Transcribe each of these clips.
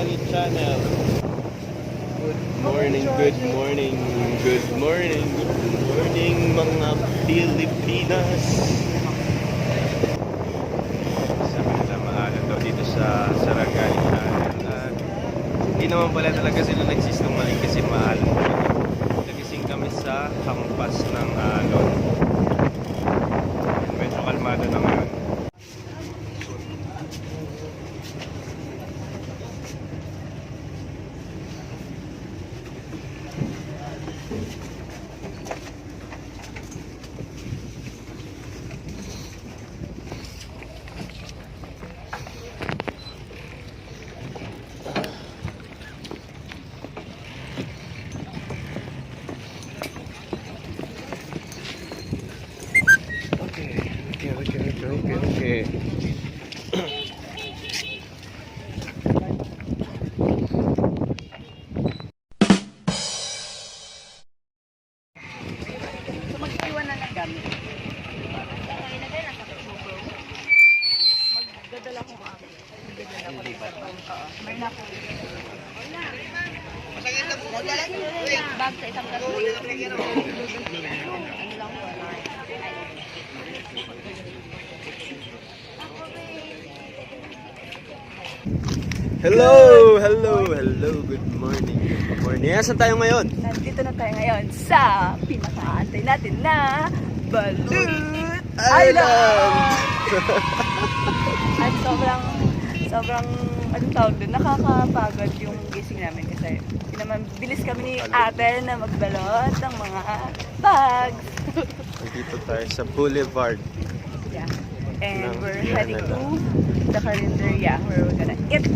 Sarangani Channel. Good morning, good morning, good morning, good morning mga Pilipinas. Sabi nila maalam daw dito sa Sarangani Channel. At hindi naman pala talaga sila nagsisinungaling kasi maalam talaga. Nagising kami sa hampas ng alon. Medyo kalmado na ngayon. Okay. So mag-iwan na ng gamit. Magdadala ko ako. May nako. Bag sa isang plato. Ano lang po. Hello, good morning. Good morning. Saan tayo ngayon? Nandito na tayo ngayon sa pinakaantay natin na Balut Island! At sobrang anong tawag doon, nakakapagod yung gising namin kasi naman bilis kami ni ate na magbalot ng mga bags. Nandito tayo sa Boulevard. Yeah. And we're heading to the Carinderia where we're gonna eat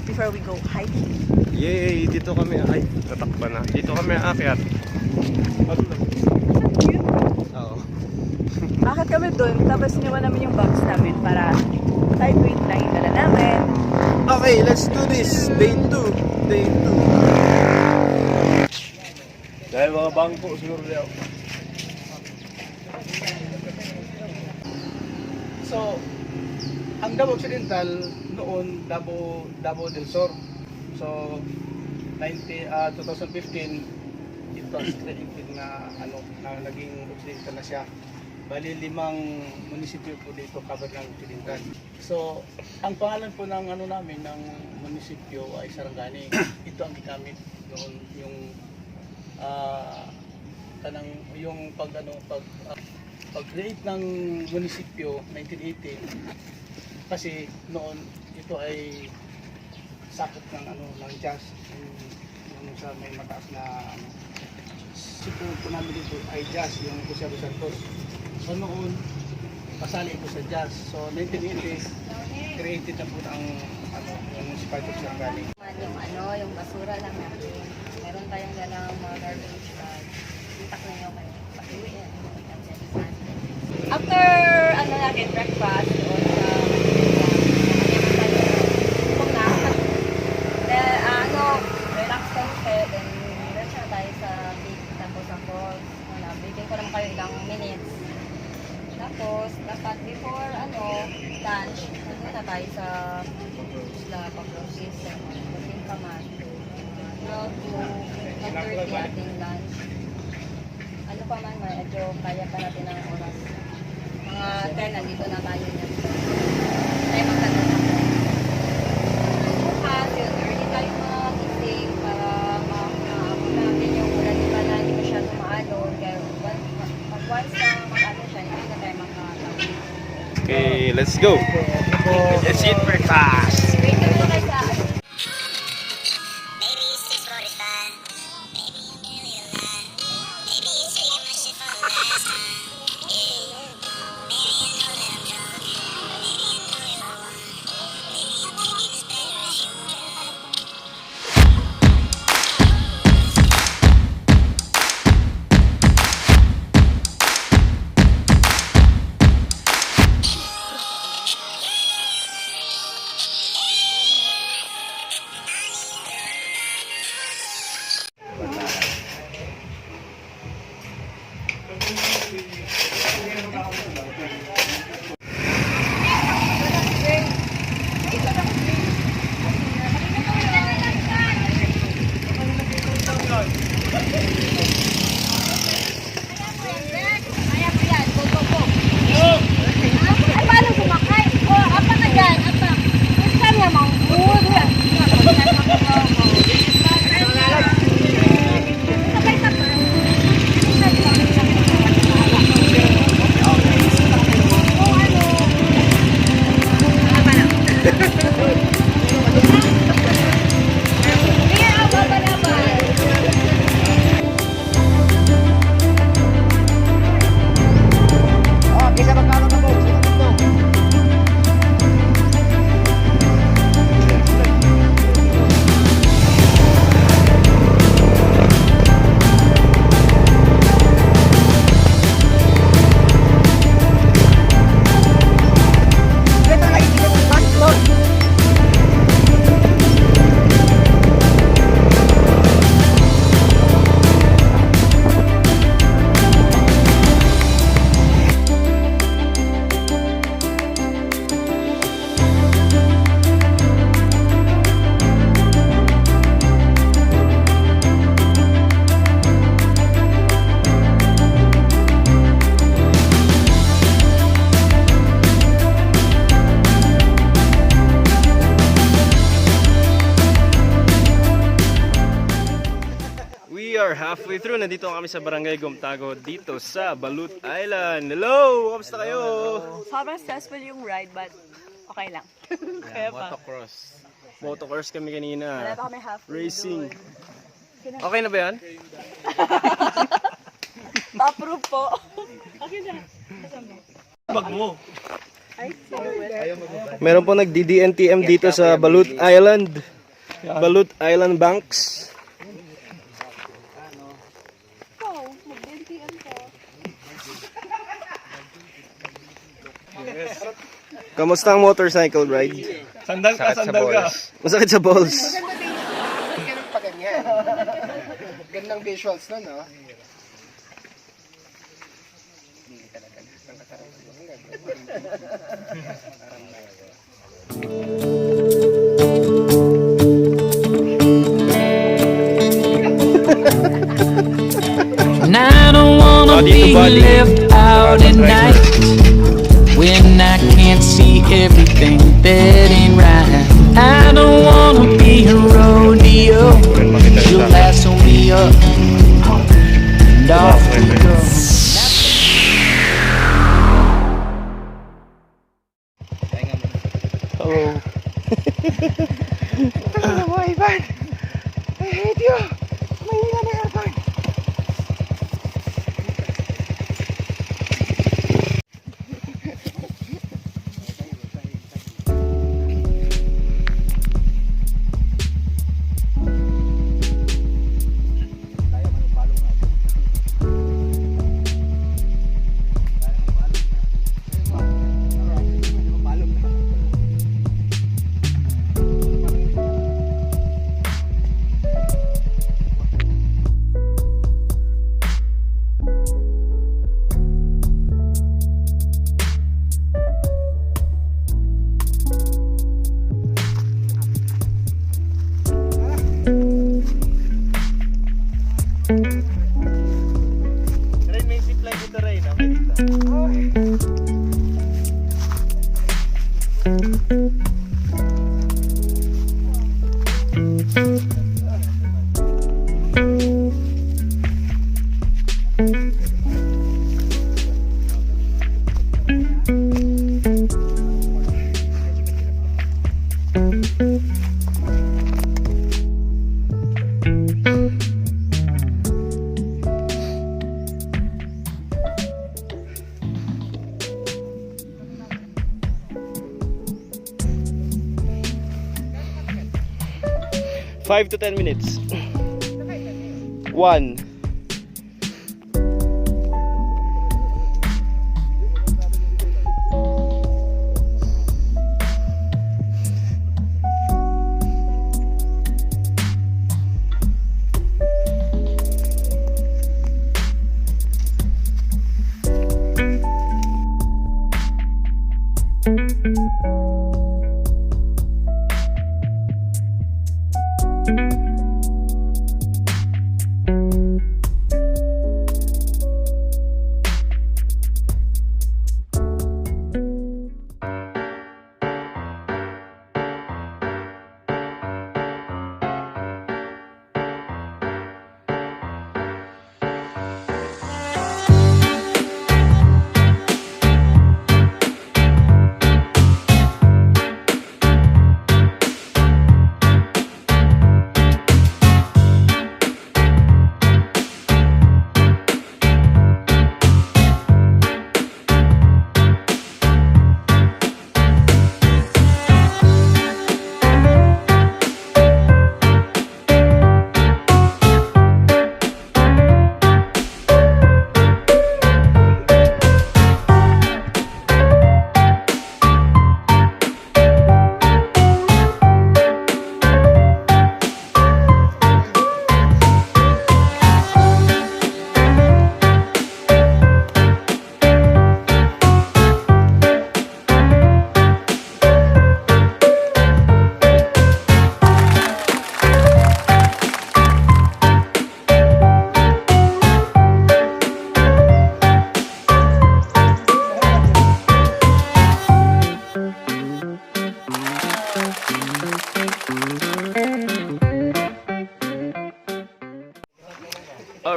before we go hiking. Yay! Dito kami, ay, tatakpan na. Dito kami aakyat. Oo. Akit kami doon, tapos iniwan namin yung bags namin para lightweight lang yung dala namin. Okay, let's do this. Day 2. Dahil mga bangko, siguro daw. So, ang Davao Occidental noon Davao del Sur. So, 2015 ito ang created na naging Occidental na siya. Bali 5 munisipyo po dito covered ng Occidental. So, ang pangalan po ng namin ng munisipyo ay Sarangani. Ito ang ginamit noon yung pag-create ng munisipyo 1980 kasi noon ito ay sakop ng ng jazz yung sa may mataas na sipon po namin dito ay jazz yung Jose Santos. So noon kasali ito sa jazz. So 1980 created na po ang yung municipality of Sarangani. Yung basura lang natin. Meron tayong dalang mga garbage bag. Itak na nyo kayo. Pag-uwi yan. After natin breakfast doon relax kayo then relax na tayo sa beach tapos bigyan ko naman kayo ilang minutes tapos dapat before lunch dito na tayo sa pag-groceries pagking pa man 12 to 30 ating lunch pa man medyo kaya pa natin ang oras mga 10 nandito na tayo niya tayo magkano na bukas yun early tayo magising para maabot natin yung ulan di ba na hindi masyado maalon kaya once na mag-ano siya hindi na tayo makakawin. Okay, let's go! Let's eat breakfast! Wait lang po kayo sa are halfway through. Nandito kami sa Barangay Gomtago dito sa Balut Island. Hello! Kamusta kayo? Sobrang stressful yung ride, but okay lang. Kaya pa. Motocross kami Wala kanina. pa kami halfway Racing. doon. Okay na ba yan? Pa-approve po. Okay na. Bag mo. Ay, sige. Meron po nag-DDNTM dito sa Balut Island. Balut Island Banks. Ikaw, mag-DNTM ka. Kamusta ang motorcycle ride? Sandal ka. Masakit sa balls. Ganun pa ganyan. Gandang visuals nun, no? Hindi talaga. Ang katarungan mo. And I don't wanna Body to be body. left out at night when I can't see everything that ain't right. I don't wanna be a rodeo. You lasso me up and off we go. Hello. Ano mo, Ivan? I hate you! Mahina na aircon! Rain, may zipline dito, Rain. Okay, dito. Five to 10 minutes. One.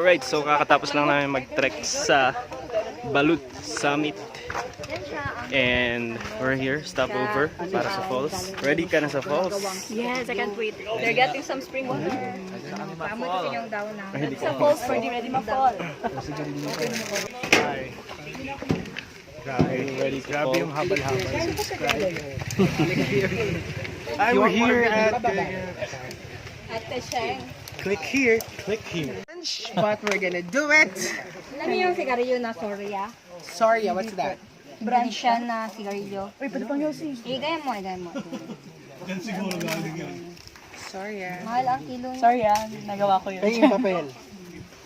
Alright, so kakatapos lang namin mag-trek sa Balut Summit. And we're here, stopover para sa falls. Ready ka na sa falls? Yes, I can't wait. They're getting some spring water. Sa falls, ready ma-fall. Grabe yung habal-habal. I'm here at At the Sheng. Click here. but we're gonna do it. Alam niyo yung sigarilyo na Soria? Sorry, what's that? Brand siya na sigarilyo. Uy, pwede pang yosi. Igay mo. Sorry. Mahal ang kilo niya. Sorry nagawa ko yun. Ay, yung papel.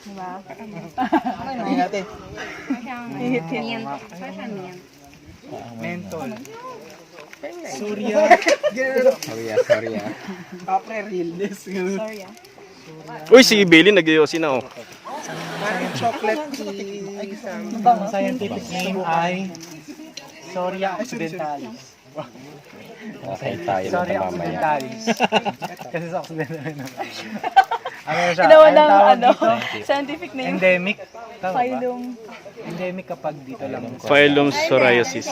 Diba? Tingnan natin. Miyan. Parang miyan. Mentol. Surya. Sorry. Apre realness. Sorry Uy, si Bailey nag-yosi na oh. Parang chocolate tea. Ang scientific name ay Soria occidentalis. Soria occidentalis. Kasi sa occidentalis. Ano siya? Ginawa Anong ng tawag ano, dito? scientific name. Endemic. Tama ba? Phylum. Endemic kapag dito lang. Phylum Psoriasis.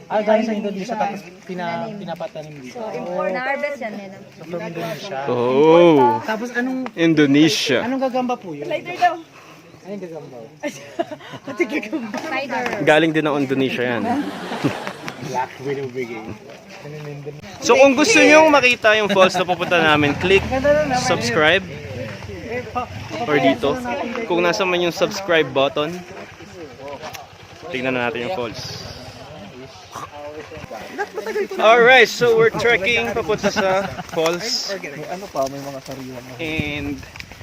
Galing sa Indonesia tapos pinapatanim dito. Na-harvest yan nila. So from Indonesia. Oh, Tapos anong Indonesia. gagamba po yun? Lighter daw. Anong gagamba? Cider. Galing din ng Indonesia yan. Black Widow Brigade. So kung gusto nyo makita yung falls na pupunta namin, click subscribe or dito. Kung nasa man yung subscribe button, tignan na natin yung falls. Alright, so we're trekking papunta sa falls. Ano pa? May mga sariwa na. And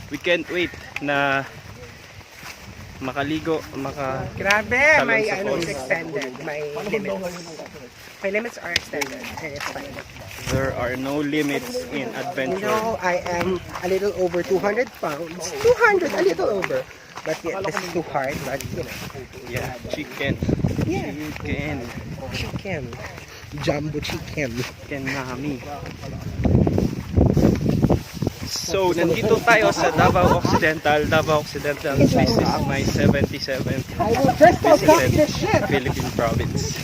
we can't wait na makaligo, Grabe, my Talon sa ano falls. is extended. My limits. My limits are extended. And it's fine. There are no limits in You adventure. know, I am a little over 200 pounds. 200, a little over. But yeah, this is too hard, but you know. Yeah, chicken. Yeah. Chicken. Chicken. Jumbo chicken. Chicken mami. So, nandito tayo sa Davao Occidental. Davao Occidental, this is my 77th visited Philippine province.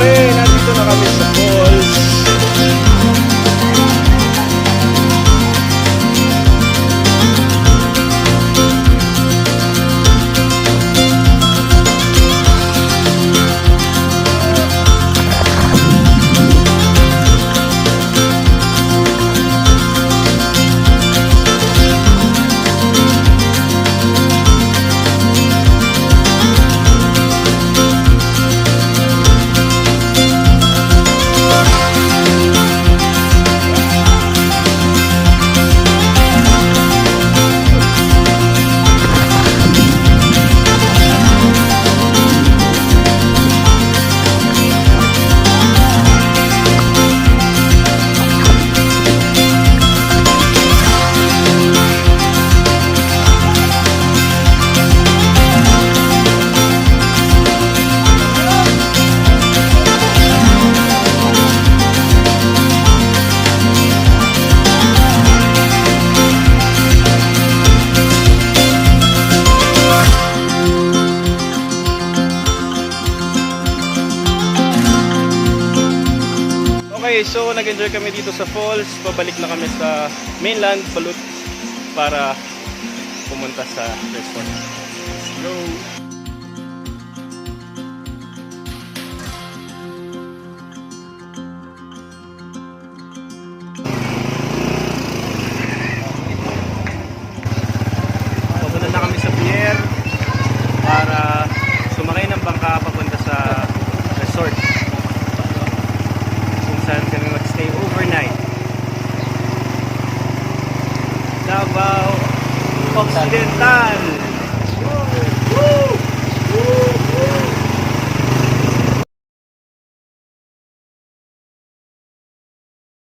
Okay, nandito na kami sa falls. Okay, so nag-enjoy kami dito sa falls. Pabalik na kami sa mainland, Balut, para pumunta sa resort. Let's go! Davao Occidental.